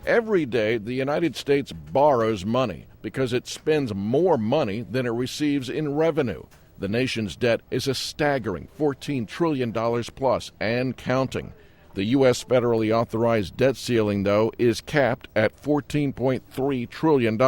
Every day, the United States borrows money because it spends more money than it receives in revenue. The nation's debt is a staggering $14 trillion plus and counting. The U.S. federally authorized debt ceiling, though, is capped at $14.3 trillion,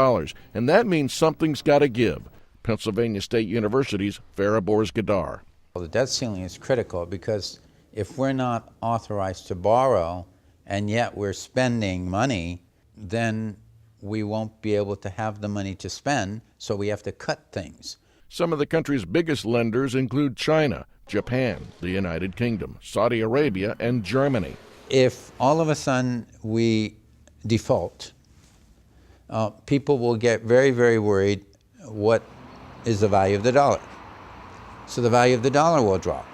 and that means something's got to give. Pennsylvania State University's Farah Bors-Gadar. Well, the debt ceiling is critical because if we're not authorized to borrow and yet we're spending money, then we won't be able to have the money to spend, so we have to cut things. Some of the country's biggest lenders include China, Japan, the United Kingdom, Saudi Arabia, and Germany. If all of a sudden we default, people will get very, very worried. What is the value of the dollar? So the value of the dollar will drop.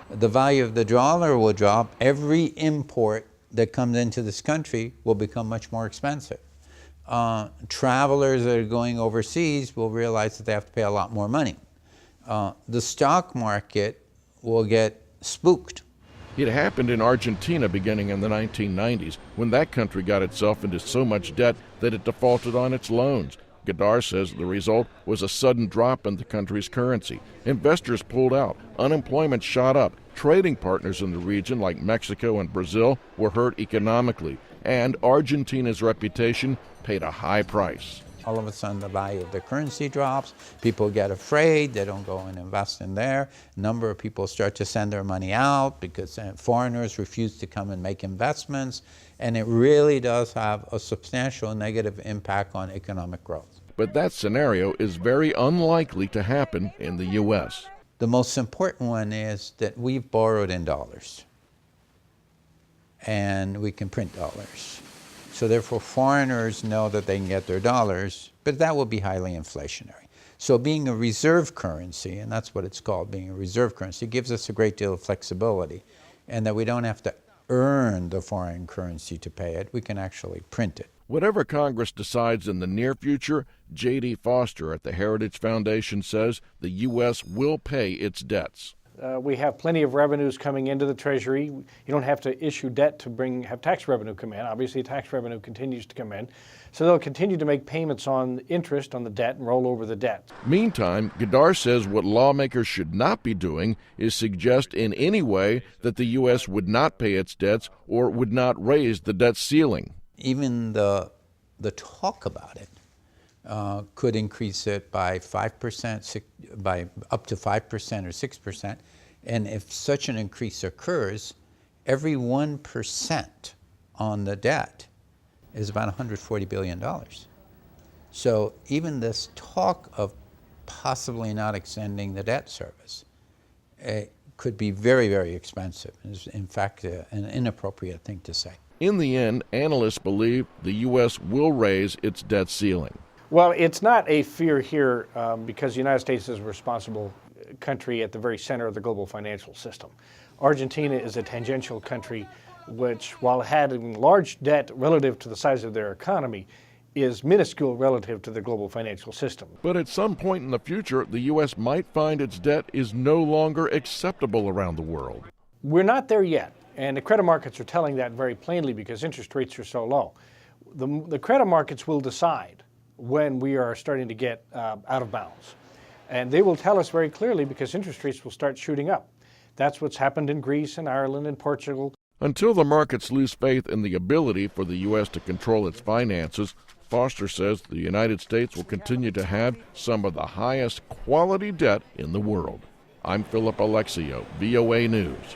The value of the dollar will drop. Every import that comes into this country will become much more expensive. Travelers that are going overseas will realize that they have to pay a lot more money. The stock market will get spooked. It happened in Argentina beginning in the 1990s, when that country got itself into so much debt that it defaulted on its loans. Gadar says the result was a sudden drop in the country's currency. Investors pulled out, unemployment shot up, trading partners in the region like Mexico and Brazil were hurt economically, and Argentina's reputation paid a high price. All of a sudden the value of the currency drops, people get afraid, they don't go and invest in there. A number of people start to send their money out because foreigners refuse to come and make investments, and it really does have a substantial negative impact on economic growth. But that scenario is very unlikely to happen in the U.S. The most important one is that we've borrowed in dollars, and we can print dollars. So therefore, foreigners know that they can get their dollars, but that will be highly inflationary. So being a reserve currency, and that's what it's called, being a reserve currency, gives us a great deal of flexibility, and that we don't have to earn the foreign currency to pay it. We can actually print it. Whatever Congress decides in the near future, J.D. Foster at the Heritage Foundation says the U.S. will pay its debts. We have plenty of revenues coming into the Treasury. You don't have to issue debt to have tax revenue come in. Obviously, tax revenue continues to come in. So they'll continue to make payments on interest on the debt and roll over the debt. Meantime, Gadar says what lawmakers should not be doing is suggest in any way that the U.S. would not pay its debts or would not raise the debt ceiling. Even the talk about it could increase it by 5%, by up to 5% or 6%. And if such an increase occurs, every 1% on the debt is about $140 billion. So even this talk of possibly not extending the debt service could be very, very expensive. It's in fact an inappropriate thing to say. In the end, analysts believe the U.S. will raise its debt ceiling. Well, it's not a fear here because the United States is a responsible country at the very center of the global financial system. Argentina is a tangential country which, while having large debt relative to the size of their economy, is minuscule relative to the global financial system. But at some point in the future, the U.S. might find its debt is no longer acceptable around the world. We're not there yet, and the credit markets are telling that very plainly because interest rates are so low. The credit markets will decide when we are starting to get out of bounds. And they will tell us very clearly because interest rates will start shooting up. That's what's happened in Greece and Ireland and Portugal. Until the markets lose faith in the ability for the U.S. to control its finances, Foster says the United States will continue to have some of the highest quality debt in the world. I'm Philip Alexiou, VOA News.